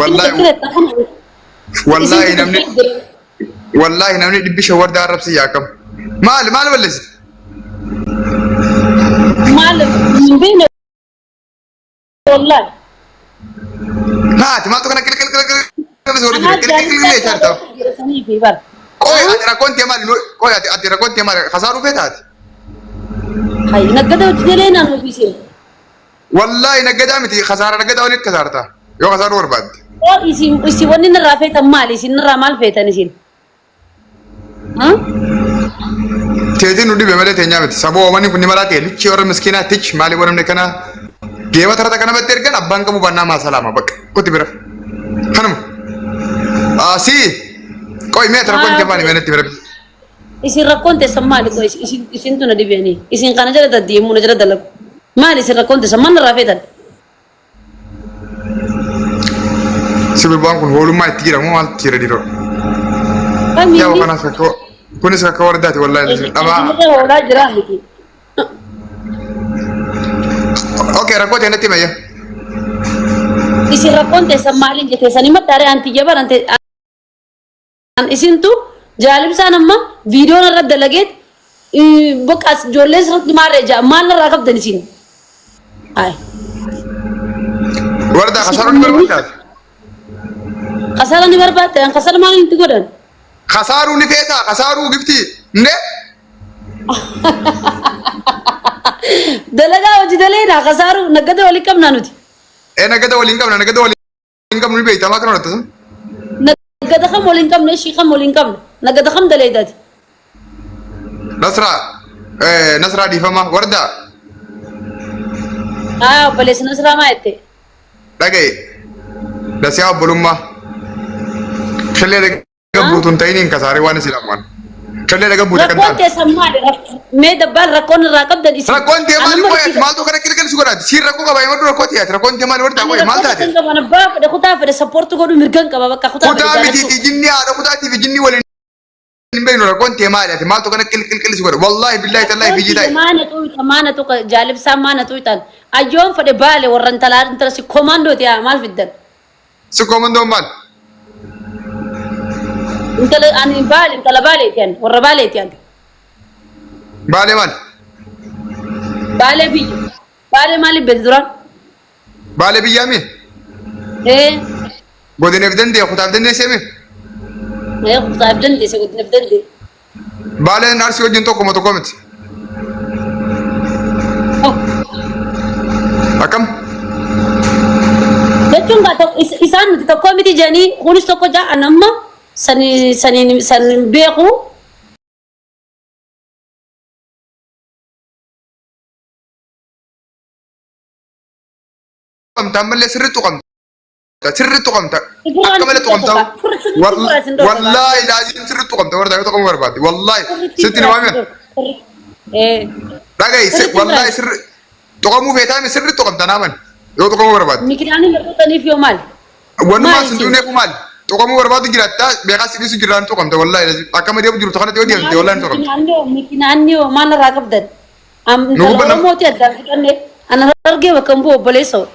والله والله نمني والله نمني دبي شوار دار ربسي ياكم مال ولا زين مال من بين والله ما تقول كل زوري كل ليش هذا كوي أترى كنت مال كوي أترى كنت مال خسارة بيتات هاي نقدر تجلينا نوفيسين والله نقدر متي خسارة نقدر وليد خسارتها يو خسارة ورباد isi wani nirraa feetan maali isin nirraa maal feetan isin teetiin nuti beemalee teenyaa miti saboo wani kun nimalaa ta'e lichi warra miskiinaa tich maali warra kana geema tarata kana battee ergan abbaan qabu bannaa maa salaama bakka uti bira kanuma si qoy mee tara kon jamaani meenatti bira isin rakkoon teessan maali qoy isin tuna dibeeni isin kana jala daddeemuu na jala dalagu maali isin rakkoon teessan man nirraa feetan sibil bang kun holuma tira mo mal tira diro ya kana sako kunis ka wardati wallahi ama wala jira miki okay rakote nati maya isi rakonte sammalin je tesani matare anti jabar ante an isintu jalib sanamma video na radda laget bokas jolles rat mare ja mal na rakab danisin ay warda khasarun barbatat خسارة نبربات أنا خسارة ما أنت تقولن خسارة نفيتا خسارة قفتي نه دلنا وجد لنا خسارة نقدر ولي كم نانوتي نقدر ولي كم نبيتا ما كنا نتسم نقدر خم ولي كم نشي خم ولي كم نقدر خم دليدات نصرة دي فما وردة بلس نصرة ما يتي لقي دسيا بلوما خلي لك قبوتون تاينين كساري وانا سلام خلي لك قبوتك كنتان ركون تسمعني مي دبال ركون راقب دا ديسي ركون تيمالي كوي مال تو كنا كل سكرات سير ركون كباي مدو ركون تيات ركون تيمالي ورد كوي مال تاتي انا باب دا خطا في سبورت كودو ميرغان كبا بكا خطا خطا بيجي جني هذا خطا تي في جني ولا بينو ركون تيمالي مال تو كنا كل سكرات والله بالله تالله بيجي داي مانه تو جالب سامانه تو تان ايوم فدي بالي ورن تلار انت سي كوماندو تي مال فدن سو كوماندو مال انت انا بالي انت لا بالي تيان ور بالي تيان بالي مال بالي بي بالي مالي بدران بالي بيامي ايه بودي نفدن دي خطا بدن دي سيمي ايه خطا بدن دي سيقول نفدن دي بالي نارسي وجن تو كومو تو كومت أكم دتون قاتو إسان تتوقع متي جاني خونش توقع جا أنما سن بيخو قم تعمل لي سر تقم أكمل تقم والله لازم سر تقم وردا تقم وربادي والله ستين وامين إيه راجع والله سر تقوموا بيتامي سر تقوم تنامن يو تقوموا برباد مكراني لقطة تاني في يومال ونما سندوني كمال تقوموا برباد جراتا بيقاس بيسو جران تقوم ده والله لازم أكمل ديو بجرو تخانة ديو ديو والله نتقوم مكراني وما نراقب ده أم تلو موتي أدان كأني أنا هرجع وكمبو بليسو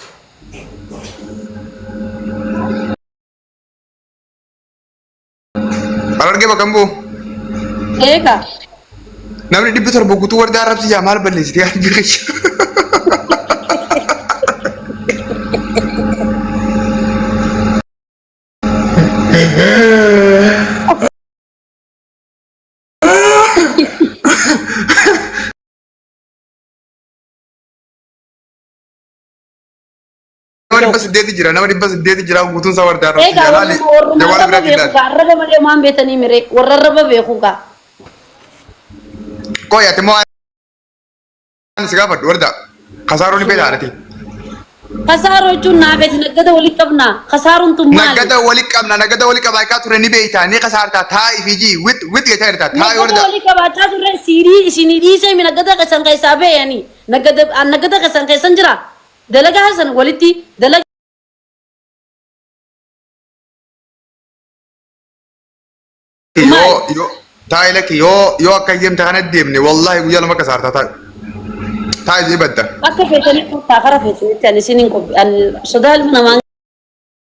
هرجع وكمبو إيه كا نامني دي بتر بوكو تور ده عرب سيا مال بليس دي بيخش نامني بس ديدي جرا وقتون سوار ده عرب سيا لالي جوال برادي لال ربا ملي ما بيتني مري ورا ربا بيخوكا كويا تمو سيغافد وردا خساروني بيت عارتي خسارو جونا بيت نقدا ولي قبنا خسارون تم مال نقدا ولي قبا كاتورني بيتا ني خسارتا تاي فيجي ويت يتيرتا تاي وردا ولي قبا تاسو سيري سيني دي سي من نقدا قسن قيسابه يعني نقدا قسن قيسن جرا دلغا حسن ولتي دلغ يو تاي لك يو كيم تانا ديمني والله يلا ما كسرتا تاي زي بدا أكيد في تاني كنت أخرف في تاني سنين كوب السودال من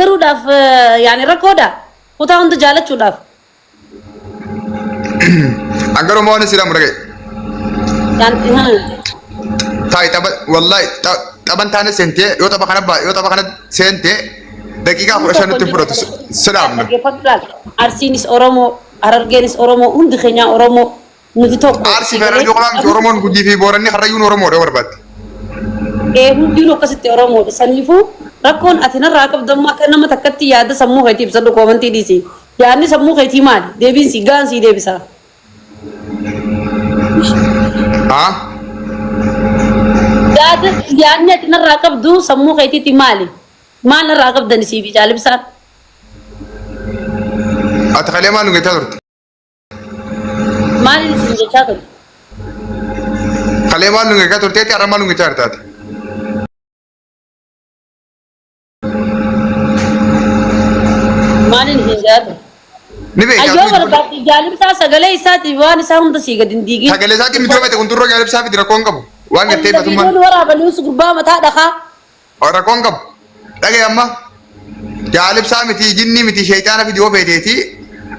deeggaruudhaaf yaani rakkoodha. Kutaa hunda jaalachuudhaaf. Agaruu moo ni silamu dhagee. Taa'e tapha wallahi taphan taane seentee yoo tapha kana seentee daqiiqaa 15 nutti fudhatu silaamna. Arsiinis Oromoo, Harargeenis Oromoo, hundi keenya Oromoo nuti tokko. Arsii fi Harargee qofaam Oromoon Gujii fi Booranni Harrayyuun Oromoodha barbaadde. Hundinuu akkasitti Oromoodha. Saniifuu rakkoon ati narraa qabdammoo akka nama takkatti yaada sammuu keetii ibsadhu koomantii dhiisi. Yaadni sammuu keetii maali? Deebiinsi gaansii deebisa. Yaadni ati narraa qabdu sammuu keetiitti maali? Maal narraa qabdan isii fi jaalibsaan? Ati kalee maal nu gochaa turte? Maal isin jechaa turte? Kalee maal nu gochaa turteeti har'a maal nu gochaa jirtaati? Maal isin jechaa turte? Ni beekaa. Ayyoo barbaadde jaalibsaa sagalee isaatiif waan isaa hunda sii gadi hin diigin. Sagalee isaatiin miti oomete kun turroo jaalibsaa fi rakkoon qabu. Waan gattee fatummaan. Ayyoo waraabanii gurbaa mataa dhakaa. Rakkoon qabu. Dhagee amma jaalibsaa miti jinni miti sheeyxaana fi dhiyoo feeteeti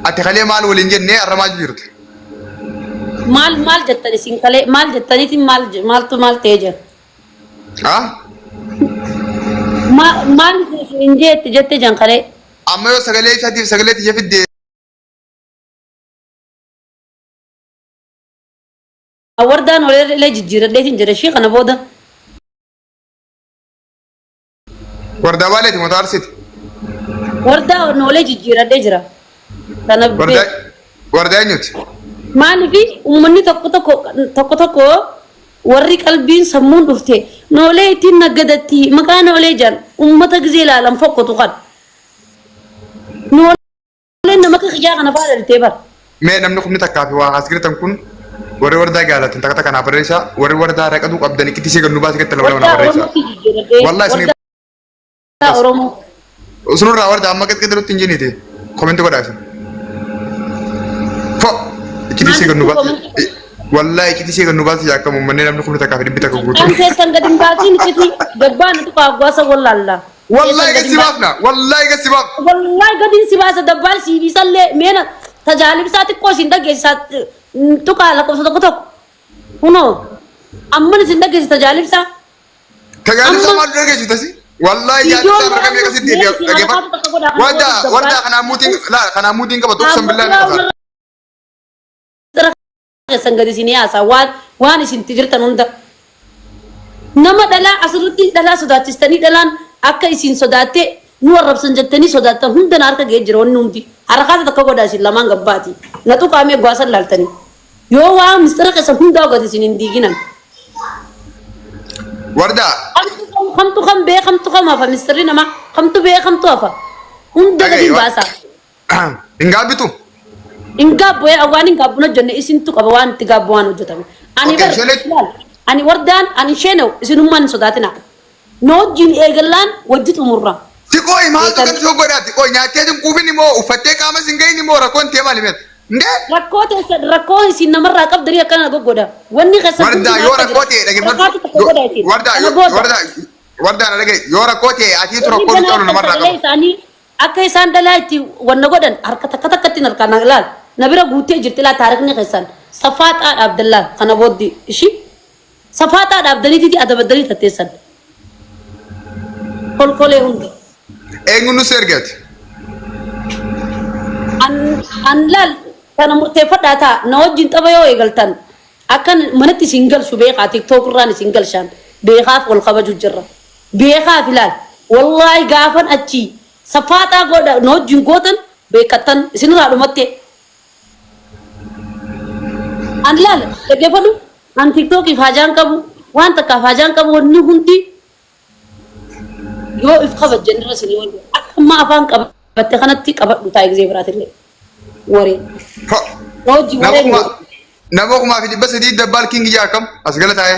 ati kalee maal waliin jennee har'a maal jirtu? Maal jettan isin kalee maal jettaniiti maaltu maal ta'ee jira? Maal isin jette jan kalee? Amma yoo sagalee isaatiif sagalee tiyya fiddee. Wardaan olee jijjiiradheetiin jira ishee kana booda. Wardaa baaleeti motaa arsiti. Wardaa olee jijjiiradhee jira. Kana wardaa eenyuti? Maaliifi uummanni tokko warri qalbiin sammuun dhufte noolee ittiin naggadatti maqaa noolee jaan uummata gizee ilaalan fokkotu kan. Noolee nama kiyyaa kana fa'aa dhaltee bara. Mee namni kumni takkaa fi waa haasgirtan kun warri wardaa gaalatin takka takka naa barreessa warri wardaa raqatu qabdanii qitti ishee gannu baasii gatti lama naa barreessa. Wallahi isin Oromoo. Sunurraa wardaa amma qixqixi nutti hin jiniiti koomenti godhaa isin. Fo qitti ishee gannu baasii wallahi qitti ishee gannu baasii akka mummannee namni kumni takkaa fi dhibbi takka guutuu. Kan keessan gadi hin baasiin qitti gabbaan tuqaa gwaasa wallaalla. Wallahi gadi baafna wallahi gadi baafna. Wallahi gadi si baasa dabbaan si bisallee meena tajaajilibsaa xiqqoo isin dhageessisaa tuqaa lakkoofsa tokko. Kunoo amma isin dhageessi tajaajilibsaa. Tajaajilibsaa maal dhageessitasi? Wallahi jaalibsaa rakkamee akkasitti dhageeffatu. Wardaa kanaan muutiin qaba tokko sanbillaa ni qaba. Keessan gadi isin yaasaa waan isin jirtan hunda. Nama dhalaa asirratti dhalaa sodaachistanii dhalaan akka isin sodaattee nu arrabsan jettanii sodaattan hundana harka ga'ee jira wanni hundi. Harakaata takka godhaa isin lamaan gabbaati. Na tuqaamee gwaasan laaltanii. Yoo waa mistira keessan hundaa hogate isin hin diiginan. Wardaa. Kamtu kan bee kamtu kan hafa mistirri namaa kamtu bee kamtu hafa. Hunda gadi baasa. Hin gaabbitu. Hin gaabbu waan hin gaabbu hojjenne isintu qaba waan itti gaabbu waan hojjetame. Ani wardaan ani sheenew isinummaan sodaatina. No wajjin eegallaan wajji xumurra. Tiqooyi maaltu kan soo godhaa tiqooyi nyaattee sin quufin immoo uffattee qaama sin gahin immoo rakkoon tee maali meet. Rakkoo isin namarraa qabdanii akkana goggoda. Wanni keessan wardaa yoo rakkoo ta'e dhaggeeffatu. Wardaa na dhagaye yoo rakkoo ta'e atiitu rakkoo nuti oolu namarraa qabu. Akka isaan dhalaa itti wanna godhan harka takkatti harkaan laal. Na bira guutee jirti laa taarikni keessan safaaxaa dhaabdallaa kana booddee ishii safaaxaa dhaabdaniiti adabaddanii tatteessan. kolkolee hunda. eenyuun si ergeeti? An laal kana murteeffadhaa ta'a na wajjin xaba yoo eegaltan akkan manatti isin galchu beekaa tiktook irraan isin galchaan beekaaf wal kabaju jirra beekaaf ilaal wallaahi gaafan achi safaaxaa godha na wajjin gootan beekattan isinirraa dhumatte an laal dhaggeeffadhu an tiktookiif hajaan qabu waan takkaaf hajaan qabu wanni hundi yoo if kabajjan irra isinii wal akkamma afaan qabatte kanatti qabadhu taa'e gisee biraatillee waree na wajjin waree nama kumaa fi dhibba sadii dabbaal kingi jaakam as gala taa'e.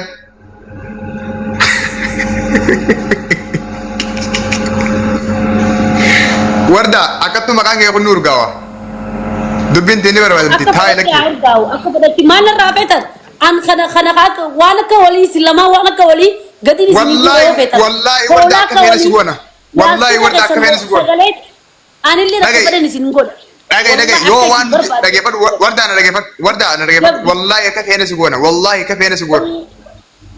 Warda akkattu maqaan kee kun urgaawa. Dubbiin teenni barbaadamti taa'e lakkee. Akka fudhatti maal irraa feetan an kana waan akka walii islamaa waan akka walii gadi isin yoo feetan. Wallaahi warda akka feena si goona. Wallaahi warda akka feena si goona. Anillee akka fedhan isin godha. Dhagee yoo waan dhageeffadhu wardaa na dhageeffadhu wallaahi akka feena si goona wallaahi akka feena si goona.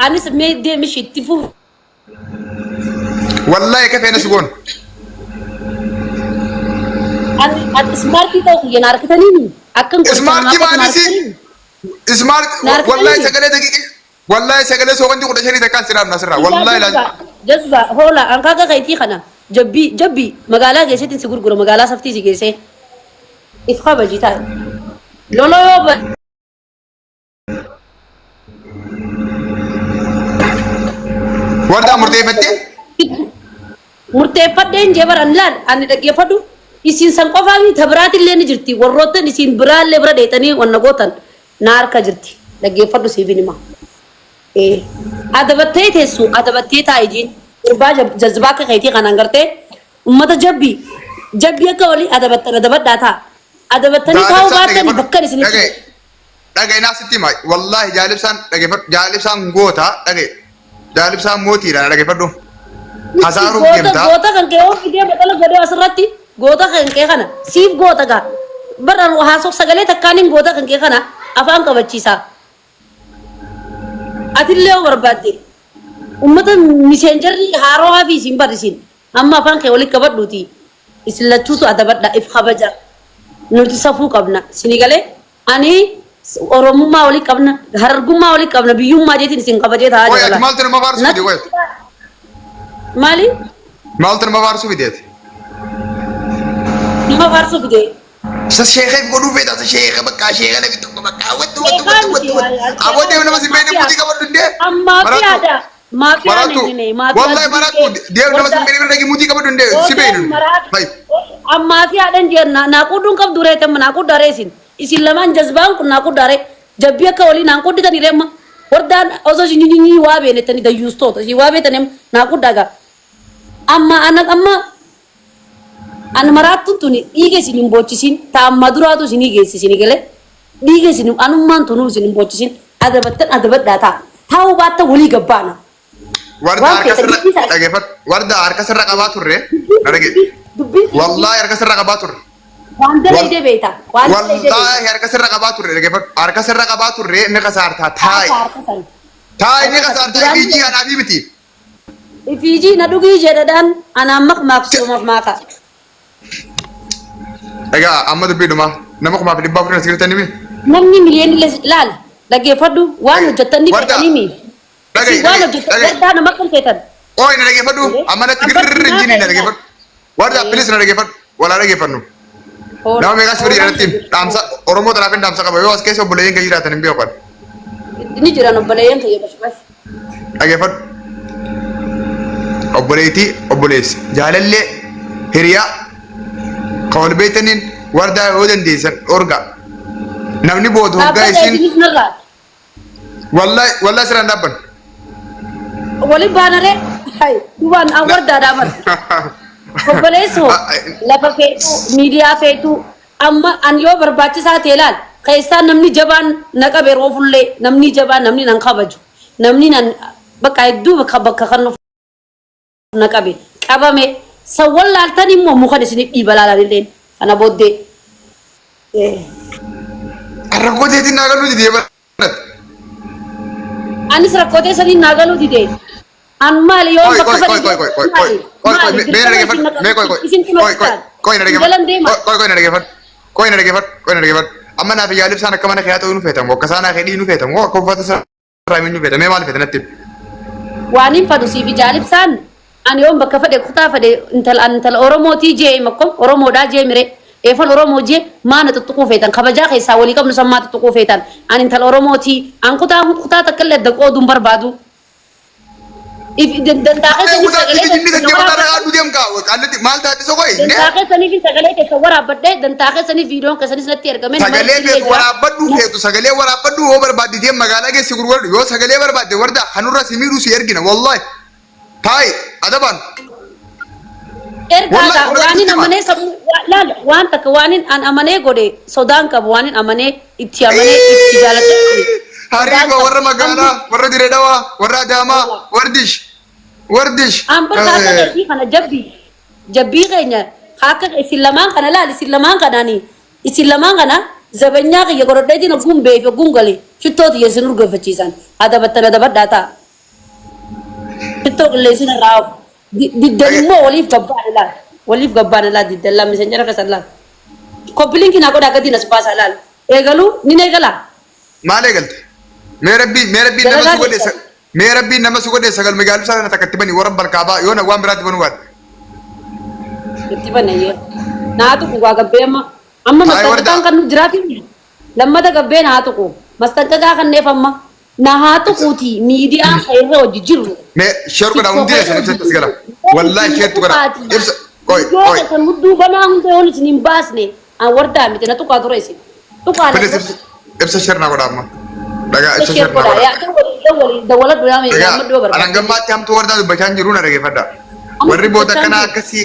Anis mee deemishi itti fufu. Wallaahi akka feena si goona. An ismaartii ta'u kiyyan harkitanii akkan ismaartii maalisi ismaartii wallaahi sagalee daqiiqe wallaahi sagalee sookanti 15 takkaan siraaf nasirraa wallaahi laaj jazba hoola an kaaga kaytii kana jabbi magaalaa keessatti si gurgura magaalaa saftii si geessee if kabaji taa'e lolo yoo wardaa murteeffattee murteeffadheen jebaran laal ani dhaggeeffadhu isin san qofaa fi tabiraatillee ni jirti warroottan isin biraallee bira dheetanii wanna gootan na harka jirti dhaggeeffadhu siifin hima adabattee teessu adabattee taa'e jiin irbaa jazbaa akka kayitii kanaan gartee ummata jabbi akka walii adabadhaa ta'a adabattanii taa'uu baattanii bakka isinitti dhagee naasitti hima wallaahi jaalibsaan goota dhagee jaalibsaan mootiidha dhaggeeffadhu hasaaruuf deemta goota kan kee oo fidee batala gadoo asirratti goota kan kee kana siif goota gaa bara haasoo sagalee takkaaniin goota kan kee kana afaan qabachiisaa atillee barbaadde ummata miseenjarri haaroo fi isin barisiin amma afaan kee walitti qabadhuuti isin lachuutu adabadha if kabaja nuti safuu qabna sinigalee ani oromummaa walitti qabna harargummaa walitti qabna biyyummaa jeetiin isin kabajee taa'aa jira maaltu nama faarsu fide wayi maali maaltu nama faarsu fideeti nama faarsu fide sa sheekha godhuu feeta sa sheekha bakka sheekha na bitu bakka wattu abootee nama si beene muti qabadhu ndee maafiyaadha maafiyaan inni wallahi maratu deem nama si beene ndee muti qabadhu ndee si beene maafiyaadhan jenna naaqudduun qabdu reetamma naaquddareesin isin lamaan jazbaan kun naaquddaare jabbii akka walii naan qodditanii reemma wardaan osoo shinyinyi waa beenettanii dayyuustoota ishii waa beetanem naaquddaga amma an maraattuun tuni dhiiga isin hin boochisin ta'amma duraatu isin geessisin galee dhiiga isin anummaan tunuu isin hin boochisin adabadhaa ta'a taa'uu baatta walii gabbaana. Warda harka sirra qabaa turre na dhage wallaahi harka sirra qabaa turre. Waan dalaydee beektaa wallaahi harka sirra qabaa turre dhaggeeffadhu harka sirra qabaa turre inni kasaartaa taa'i inni kasaartaa fiijii kanaa fi miti. Fiijii na dhugii jedhadhaan anaan maqmaaqsuumaaf maaqa. Egaa amma dubbii dhuma nama kumaaf dhibbaa fuudhan asii galtanii mi? Namni miliyoonillee ilaala dhaggeeffadhu waan hojjettanii beekanii mi? Waan hojjettan wardaa nama kan feetan. Ooyi na dhaggeeffadhu amma natti girrrr injinii na dhaggeeffadhu. Warda appilis na dhaggeeffadhu walaa dhaggeeffannu. Nama meeqas firii irratti dhaamsa Oromoo tanaaf hin dhaamsa qaba yoo as keessa obboleeyyiin kan jiraatan hin beekan. Ni jiran obboleeyyiin kan jedhamu. Dhaggeeffadhu. Obboleettii obboleessi jaalallee hiriyaa kan wal beekaniin wardaa yoo dandeessan orga namni booda hoggaa isin wallaahi siraan dhaabban. Wali baanaree duwwaan an wardaadhaa mara. Obboleessoo lafa feetu miidiyaa feetu amma an yoo barbaachisaa ta'e laal keessaan namni jabaan na qabe roofullee namni jabaan namni nan kabaju namni nan bakka hedduu bakka kan na qabe qabame sawwan laaltan immoo mukan isinif dhiiba laalan illeen kana booddee. Rakkooteetiin naa galuu didee anis rakkoote saniin naa galuu didee an maali yoo Koi, bakka koi, koi, koi, koi, koi, koi, koi, me na dhaggeeffadhu, me koi, koi, koi na dhaggeeffadhu, koi na dhaggeeffadhu, koi na dhaggeeffadhu, koi na dhaggeeffadhu. Amma naaf yaalib isaan akka mana kee haa ta'uu nu feetamu, akka isaan haa hidhii nu feetamu, akka uffata isaa nu feetamu, mee maal feetan natti? waan hin fadhu siif jaalibsaan ani yoon bakka fadhe kutaa fadhe intala oromootii jee makkom oromoodhaa jee mire eefan oromoo jee maana tuttuquu feetan kabajaa keessaa walii qabnu sammaa tuttuquu feetan ani intala oromootii an kutaa takka illee daqoo duun barbaadu. Dantaaqee sanii fi sagalee keessa waraabadhee dantaaqee sanii viidiyoon keessanis natti ergame. Sagalee feetu waraabbadhu feetu sagalee waraabbadhu yoo barbaadde deem magaalaa keessi gurguradu yoo sagalee barbaadde warda hanurra si miidhuu si ergina wallahi taa'e adabaan. Ergaa waanin amanee laal waan takka waanin an amanee godhe sodaan qabu waanin amanee itti jaaladhe. Hariifa warra magaalaa warra diree dhawaa warra adaamaa wardish. An bakka kana jabbii keenya akka isin lamaan kana laal isin lamaan kanaani isin lamaan kana zabanyaa kiyya godhadheetiin ogguun beefi ogguun galee shittooti yeessin urgeeffachiisan adabattana dabadhaa ta'a. Shittoo qilleensina irraa diddan immoo waliif gabbaan laal diddan lammisen jara kasan laal. Koppiliinki naa godhaa gadiin as baasaa laal eegaluu ni eegalaa. Maal eegalte? Mee rabbiin nama si godhe sagal magaaluu isaa kana takkatti bani warra balkaabaa yoo waan biraatti banuu baadhe. Itti banayee naa tuqu waa gabbee amma mastanqaqaan kan nu jiraatu lammata gabbee naa tuqu mastanqaqaa kanneef amma na haa tuquuti miidiyaa irra hojii jiru. Mee sheeru godhaa hundi eessa ibsatti gala wallaahi sheertu godhaa ibsa kan hudduu banaa hunda yoon isin hin baasne an wardaa miti na tuqaa ture isin tuqaa ibsa sheer naa godhaa amma dhagaa ibsa sheer naa godhaa anan gammaatti hamtuu wardaa dubbachaa hin jiru na dhageeffadha. Warri booda kana akkasii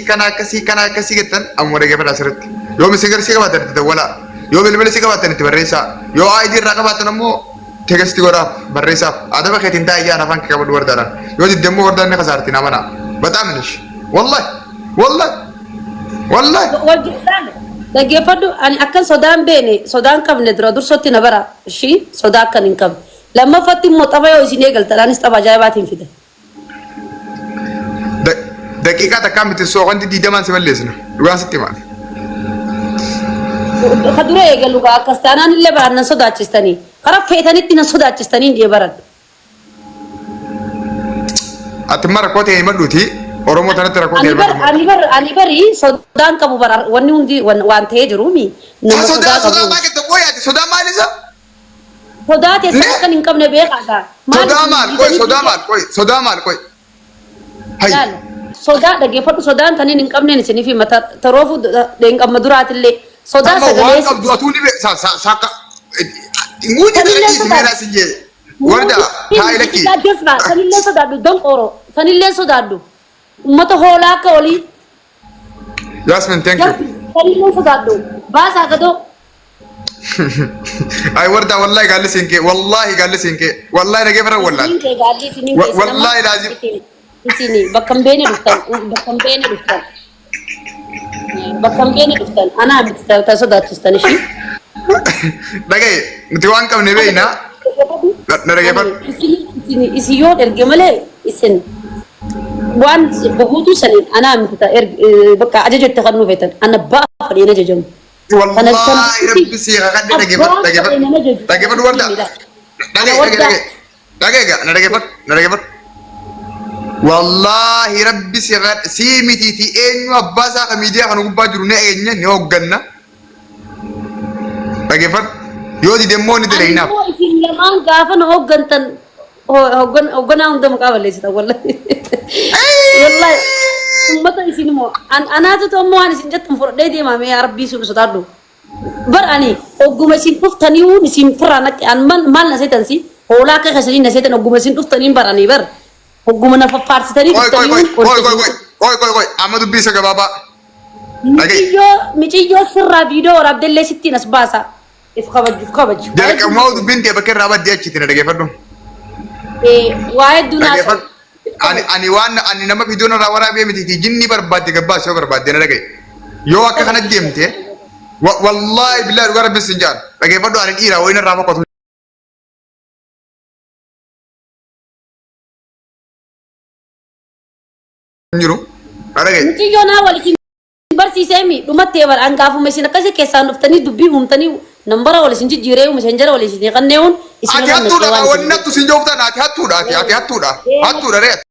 gettan amma dhageeffadha asirratti yoo misingar si qabaatan itti dawwalaa yoo bilbila si qabaatan itti barreessaa yoo ID irraa qabaatan ammoo teeksti godhaaf barreessaaf adaba keetiin taa'ee ijaan afaan kee qabadhu wardaadhaan yoo diddammoo wardaan ni kasaarti namana bataam inish wallahi dhaggeeffadhu ani akkan sodaan beene sodaan qabne dura dursootti na bara ishii sodaa akkan hin qabne lammaffatti immoo xaba yoo isin eegaltadhaanis xaba ajaa'ibaatiin fida. Daqiiqaa takkaan miti sooqanti diidamaan si balleessina dhugaan sitti maali. Ka dura eegalu gaa akkas taanaan illee baran nan sodaachistanii karaa feetanitti nan sodaachistanii jee baran. Ati mara kootee himadhuuti Oromoo tanatti rakkoo ta'e barbaadu. Ani bari sodaan qabu bara wanni hundi waan ta'ee jiruumi. Sodaa maal keessatti booyaati sodaa maal isa? Sodaa teessuma kan hin qabne beekaa. Sodaa maal sodaa dhaggeeffadhu sodaan taniin hin qabneen isinii fi mata taroofu dheenqamma duraatillee sodaa sagalee sanillee sodaadhu donqooro sanillee sodaadhu ummata hoolaa akka olii Yasmin thank you sanillee sodaadhu baasaa gadoo ay warda wallahi gaallisinke wallahi dhageeffadha wallahi laazim isini bakka beene dhuftan anaa miti ta sodaachistan ishii dhagaye nuti waan qabne beeyna na dhageeffadhu isin yoo erge malee isin waan bahuutu saniin anaa miti ta bakka ajajatti kan nu feetan ana ba'a fadheen ajajamu wallahi rabbi si kakadde dhageeffadhu warda dhagaye na dhageeffadhu wallahi rabbi si mititi eenyu abbaa isaa ka miidiyaa kana gubbaa jiru ne eenye ne hoogganna dhageeffadhu yoo didemmoo ni dalainaaf isin lamaan gaafa na hooggantan hoogganaa hunda maqaa balleessitan wallahi ummata isin immoo anaatu ammoo waan isin jettan fudhadhee deemaa mee rabbii sun sodaadhu bar ani hogguma isin dhuftanii isin firraa naqe an maal na seetan si hoolaa akka keessanii na seetan hogguma isin dhuftanii baranii bar hogguma na faffaarsitanii koy amma dubbii isa gabaabaa michiyyoo sirraa viidiyoo waraabdellee sittiin as baasa if kabaju jalqabumaa dubbiin tee bakka irraa baddee achitti na dhageeffadhu waa hedduu naasa ani nama viidiyoon irraa waraabee miti jinni barbaadde gabbaas yoo barbaadde na dhagaye yoo akka kana deemte wallahi billahi dhugaa rabbi sin jaan dhageeffadhu ani dhiiraa wayina irraa fokkatu jiru. Arage. Mucayyoon haa waliin barsiisee mi dhumattee bar angaafuma isin akkasii keessaan dhuftanii dubbii humtanii nambara waliin jijjiiree messenjera waliin kanneen isin Ati hattuudha wanni nattu sin jooftan ati hattuudha reet.